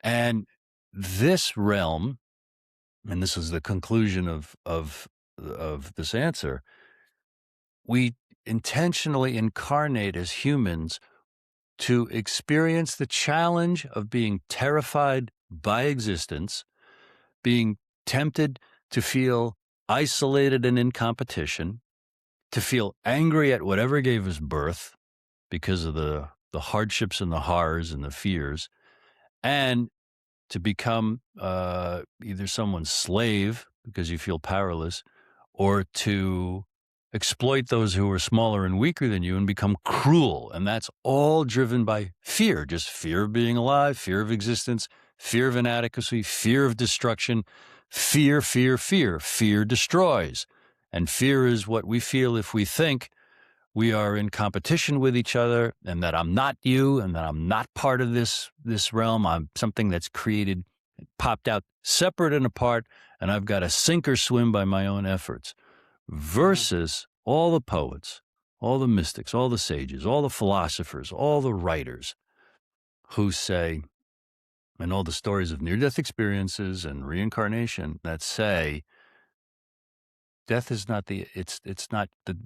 Speaker 5: And this realm, and this is the conclusion of this answer, we intentionally incarnate as humans to experience the challenge of being terrified by existence, being tempted to feel isolated and in competition, to feel angry at whatever gave us birth because of the hardships and the horrors and the fears, and to become either someone's slave because you feel powerless, or to exploit those who are smaller and weaker than you and become cruel. And that's all driven by fear, just fear of being alive, fear of existence, fear of inadequacy, fear of destruction, fear, fear, fear. Fear destroys. And fear is what we feel if we think we are in competition with each other, and that I'm not you, and that I'm not part of this realm. I'm something that's created, popped out separate and apart, and I've got to sink or swim by my own efforts. Versus all the poets, all the mystics, all the sages, all the philosophers, all the writers who say, and all the stories of near-death experiences and reincarnation that say, death is not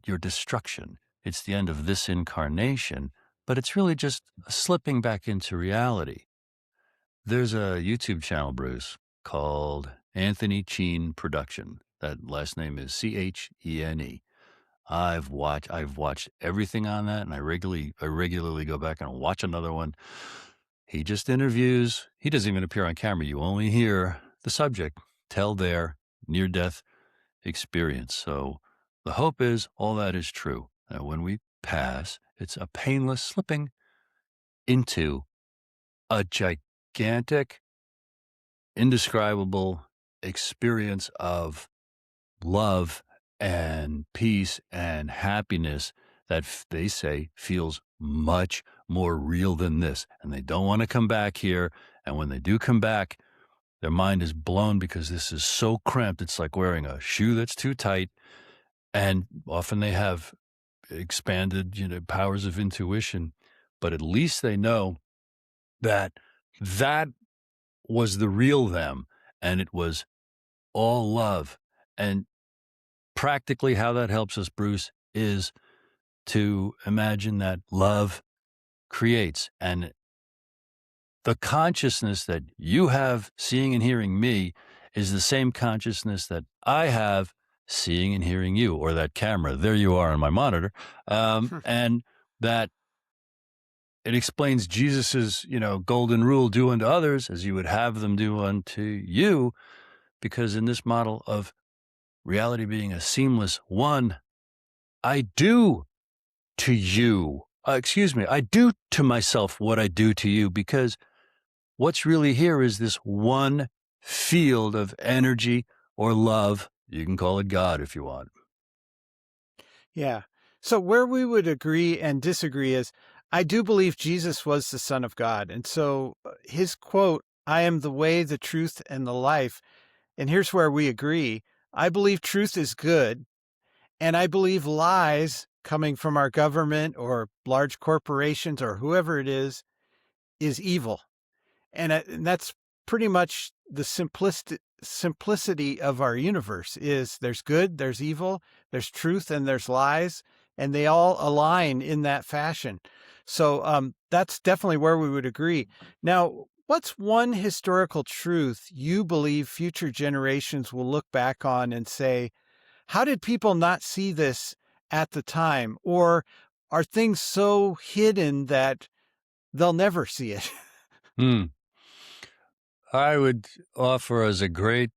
Speaker 5: your destruction. It's the end of this incarnation, but it's really just slipping back into reality. There's a YouTube channel, Bruce, called Anthony Chene Production. That last name is Chene. I've watched everything on that, and I regularly go back and watch another one. He just interviews. He doesn't even appear on camera. You only hear the subject tell their near-death experience. So the hope is all that is true. That when we pass, it's a painless slipping into a gigantic, indescribable experience of love and peace and happiness that they say feels much more real than this. And they don't want to come back here. And when they do come back, their mind is blown because this is so cramped. It's like wearing a shoe that's too tight. And often they have expanded, powers of intuition, but at least they know that was the real them, and it was all love. And practically how that helps us, Bruce, is to imagine that love creates, and the consciousness that you have seeing and hearing me is the same consciousness that I have seeing and hearing you, or that camera. There you are on my monitor. And that it explains Jesus's, golden rule, do unto others as you would have them do unto you, because in this model of reality being a seamless one, I do to you, I do to myself what I do to you, because what's really here is this one field of energy or love. You can call it God if you want.
Speaker 2: Yeah. So where we would agree and disagree is, I do believe Jesus was the Son of God. And so his quote, I am the way, the truth, and the life. And here's where we agree. I believe truth is good. And I believe lies coming from our government or large corporations or whoever it is evil. And that's pretty much the simplicity of our universe is there's good, there's evil, there's truth, and there's lies, and they all align in that fashion. So that's definitely where we would agree. Now, what's one historical truth you believe future generations will look back on and say, how did people not see this at the time? Or are things so hidden that they'll never see it?
Speaker 5: I would offer as a great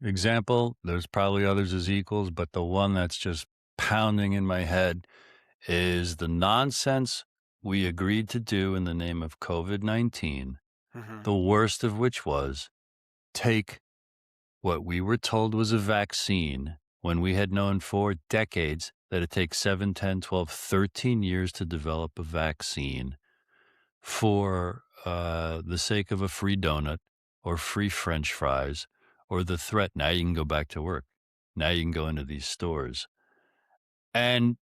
Speaker 5: example, there's probably others as equals, but the one that's just pounding in my head is the nonsense we agreed to do in the name of COVID-19, the worst of which was take what we were told was a vaccine when we had known for decades that it takes 7, 10, 12, 13 years to develop a vaccine for the sake of a free donut or free French fries or the threat, now you can go back to work. Now you can go into these stores. And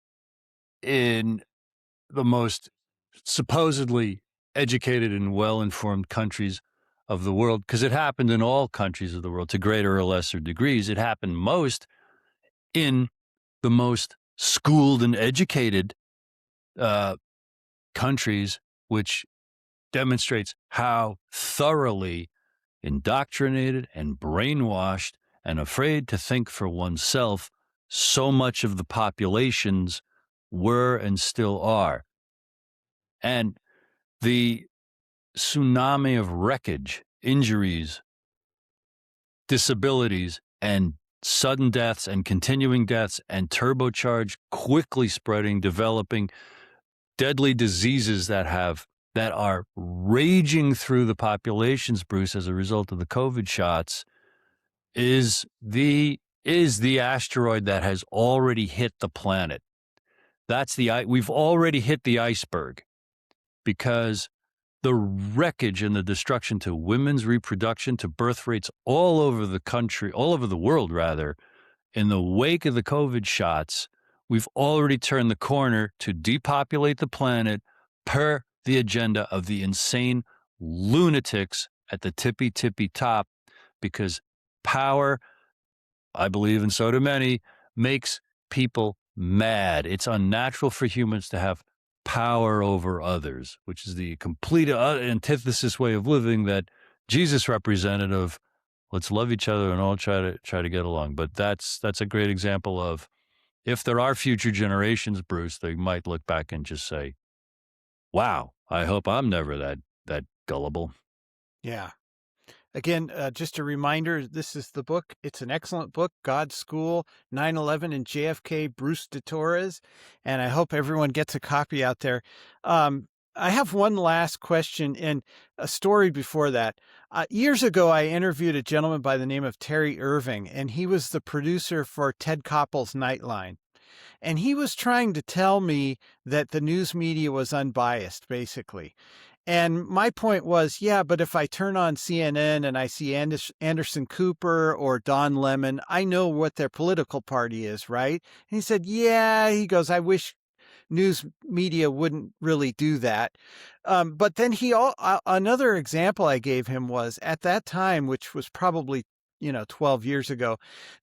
Speaker 5: in the most supposedly educated and well-informed countries of the world, because it happened in all countries of the world to greater or lesser degrees, it happened most in the most schooled and educated countries, which demonstrates how thoroughly indoctrinated and brainwashed and afraid to think for oneself so much of the populations were and still are. And the tsunami of wreckage, injuries, disabilities, and sudden deaths and continuing deaths and turbocharged, quickly spreading, developing deadly diseases that are raging through the populations, Bruce, as a result of the COVID shots, is the asteroid that has already hit the planet. We've already hit the iceberg, because the wreckage and the destruction to women's reproduction, to birth rates all over the country, all over the world, rather, in the wake of the COVID shots, we've already turned the corner to depopulate the planet per the agenda of the insane lunatics at the tippy top, because power, I believe, and so do many, makes people mad. It's unnatural for humans to have power over others, which is the complete antithesis way of living that Jesus represented of let's love each other and all try to get along. But that's a great example of, if there are future generations, Bruce, they might look back and just say, wow, I hope I'm never that gullible.
Speaker 2: Yeah. Again, just a reminder, this is the book. It's an excellent book, God's School, 9/11 and JFK, Bruce de Torres, and I hope everyone gets a copy out there. I have one last question and a story before that. Years ago, I interviewed a gentleman by the name of Terry Irving, and he was the producer for Ted Koppel's Nightline. And he was trying to tell me that the news media was unbiased, basically. And my point was, yeah, but if I turn on CNN and I see Anderson Cooper or Don Lemon, I know what their political party is, right? And he said, yeah, he goes, I wish news media wouldn't really do that. But then another example I gave him was, at that time, which was probably 12 years ago,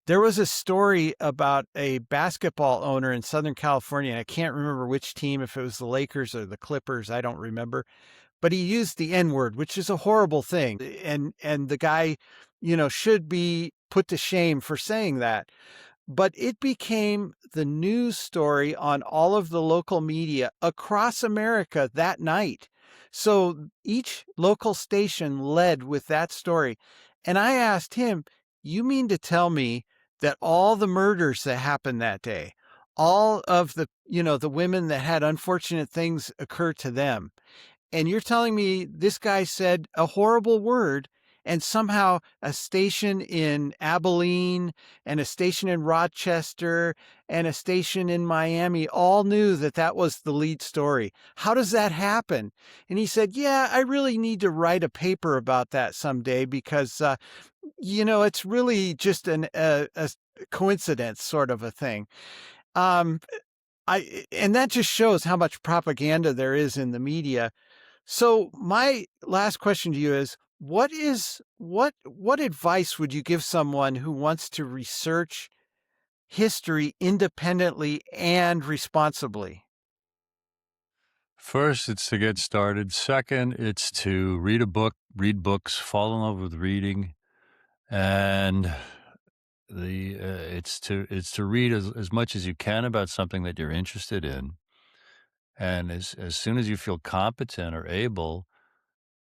Speaker 2: there was a story about a basketball owner in Southern California. And I can't remember which team, if it was the Lakers or the Clippers, I don't remember. But he used the N-word, which is a horrible thing. And the guy, should be put to shame for saying that. But it became the news story on all of the local media across America that night. So each local station led with that story. And I asked him, you mean to tell me that all the murders that happened that day, all of the women that had unfortunate things occur to them, and you're telling me this guy said a horrible word, and somehow a station in Abilene and a station in Rochester and a station in Miami all knew that that was the lead story? How does that happen? And he said, yeah, I really need to write a paper about that someday, because, it's really just a coincidence sort of a thing. And that just shows how much propaganda there is in the media. So my last question to you is, what advice would you give someone who wants to research history independently and responsibly?
Speaker 5: First, it's to get started. Second, it's to read books, fall in love with reading, and it's to read as much as you can about something that you're interested in. And as soon as you feel competent or able,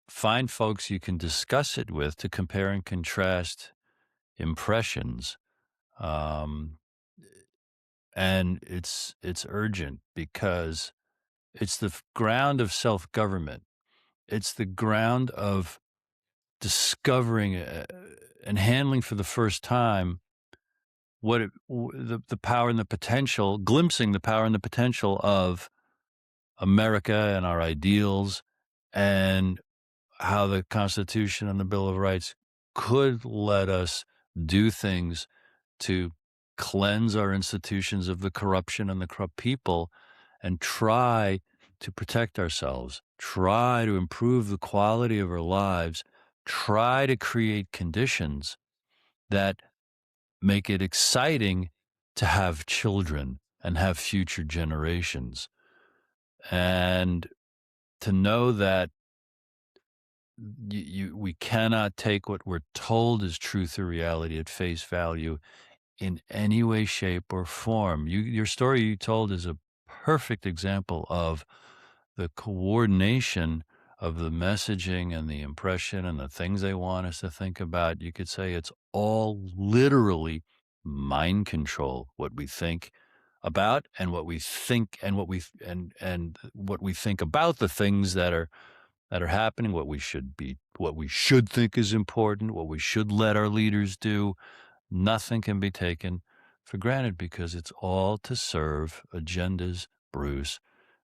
Speaker 5: find folks you can discuss it with to compare and contrast impressions. Um, And it's urgent because it's the ground of self-government. It's the ground of discovering and handling for the first time the power and the potential, glimpsing the power and the potential of America and our ideals, and how the Constitution and the Bill of Rights could let us do things to cleanse our institutions of the corruption and the corrupt people, and try to protect ourselves, try to improve the quality of our lives, try to create conditions that make it exciting to have children and have future generations. And to know that we cannot take what we're told is truth or reality at face value in any way, shape, or form. Your story you told is a perfect example of the coordination of the messaging and the impression and the things they want us to think about. You could say it's all literally mind control, what we think about and what we think and what we and what we think about the things that are happening, what we should think is important, what we should let our leaders do. Nothing can be taken for granted because it's all to serve agendas, Bruce,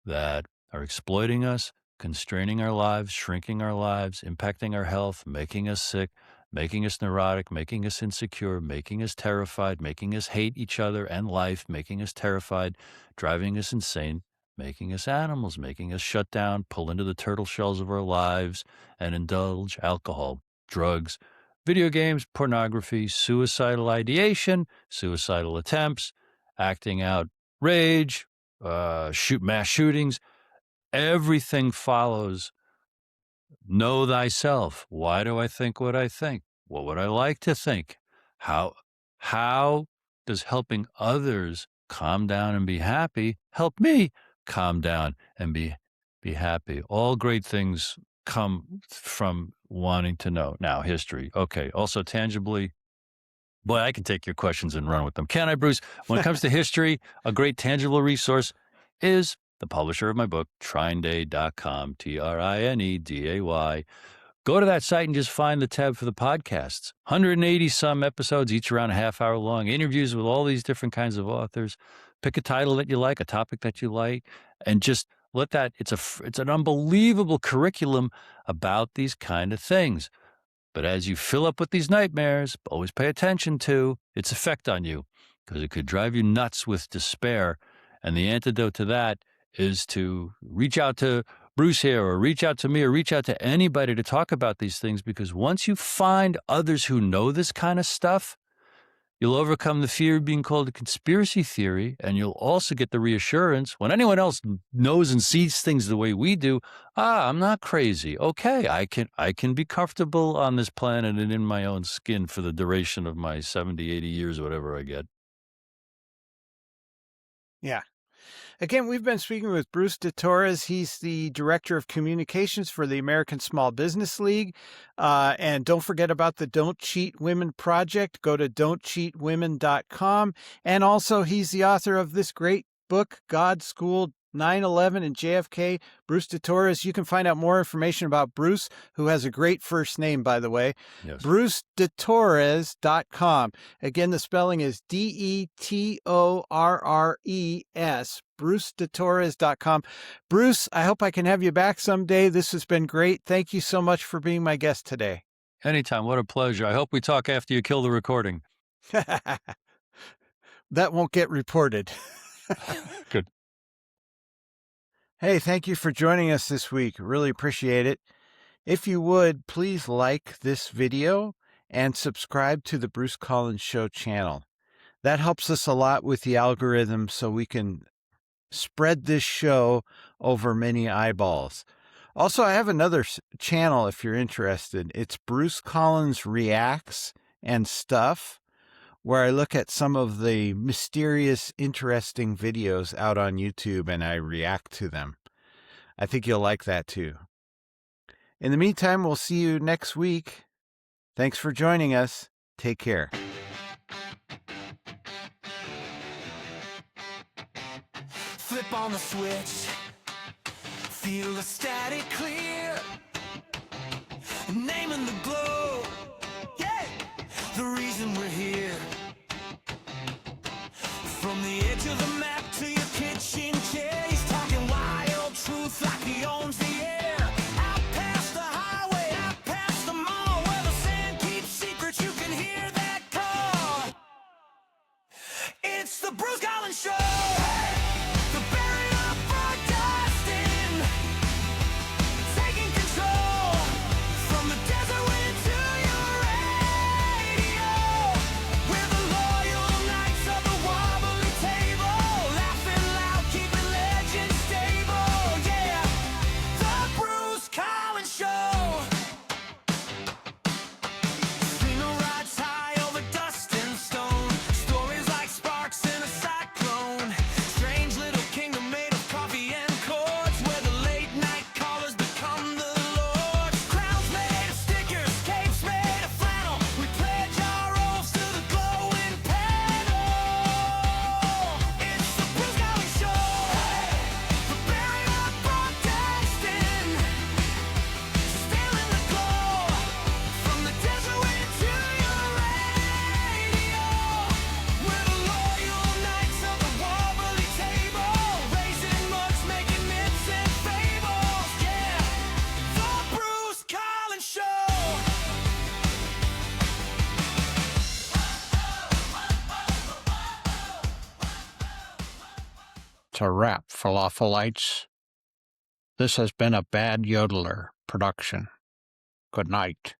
Speaker 5: that are exploiting us, constraining our lives, shrinking our lives, impacting our health, making us sick, making us neurotic, making us insecure, making us terrified, making us hate each other and life, making us terrified, driving us insane, making us animals, making us shut down, pull into the turtle shells of our lives, and indulge alcohol, drugs, video games, pornography, suicidal ideation, suicidal attempts, acting out rage, mass shootings. Everything follows know thyself. Why do I think what I think? What would I like to think? How does helping others calm down and be happy help me calm down and be happy? All great things come from wanting to know. Now, history. Okay. Also, tangibly, boy, I can take your questions and run with them. Can I, Bruce? When it comes to history, a great tangible resource is the publisher of my book, Trineday.com, Trineday. Go to that site and just find the tab for the podcasts. 180 some episodes, each around a half hour long, interviews with all these different kinds of authors. Pick a title that you like, a topic that you like, and just let that, it's an unbelievable curriculum about these kind of things. But as you fill up with these nightmares, always pay attention to its effect on you, because it could drive you nuts with despair. And the antidote to that is to reach out to Bruce here, or reach out to me, or reach out to anybody to talk about these things, because once you find others who know this kind of stuff, you'll overcome the fear of being called a conspiracy theory, and you'll also get the reassurance when anyone else knows and sees things the way we do. I'm not crazy. Okay, I can be comfortable on this planet and in my own skin for the duration of my 70, 80 years, whatever I get.
Speaker 2: Yeah. Again, we've been speaking with Bruce de Torres. He's the Director of Communications for the American Small Business League. And don't forget about the Don't Cheat Women Project. Go to don'tcheatwomen.com. And also, he's the author of this great book, God Schooled 9/11 and JFK. Bruce de Torres. You can find out more information about Bruce, who has a great first name, by the way.
Speaker 5: Yes.
Speaker 2: BruceDeTorres.com. Again, the spelling is DETORRES. BruceDeTorres.com. Bruce, I hope I can have you back someday. This has been great. Thank you so much for being my guest today.
Speaker 5: Anytime. What a pleasure. I hope we talk after you kill the recording.
Speaker 2: That won't get reported.
Speaker 5: Good.
Speaker 2: Hey, thank you for joining us this week. Really appreciate it. If you would, please like this video and subscribe to the Bruce Collins Show channel. That helps us a lot with the algorithm so we can spread this show over many eyeballs. Also, I have another channel if you're interested. It's Bruce Collins Reacts and Stuff, where I look at some of the mysterious, interesting videos out on YouTube and I react to them. I think you'll like that too. In the meantime, we'll see you next week. Thanks for joining us. Take care.
Speaker 1: on the switch. Feel the static clear. Naming the glow. Yeah, the reason we're here. From the edge of the map to your kitchen chair, he's talking wild truth like he owns the air. Out past the highway, out past the mall, where the sand keeps secrets, you can hear that call. It's the Bruce Collins Show. The buried up broadcasting, taking control from the desert wind to your radio. We're the loyal knights of the wobbly table, laughing loud, keeping legends stable. Yeah, the Bruce Collins Show. Funeral rides high over dust and stone, stories like sparks in a cyclone. Strange little kingdom made of coffee and chords, where the late night callers become the lords. Crowns made of stickers, capes made of flannel. We pledge our oaths to the glowing panel. It's the Bruce Collins Show. The buried up broadcasting, stealing the glow from the desert wind to your radio. We're the loyal knights of the wobbly table, raising mugs, making myths and fables. Yeah, the Bruce Collins Show.
Speaker 2: It's a wrap, falafelites. This has been a Bad Yodeler production. Good night.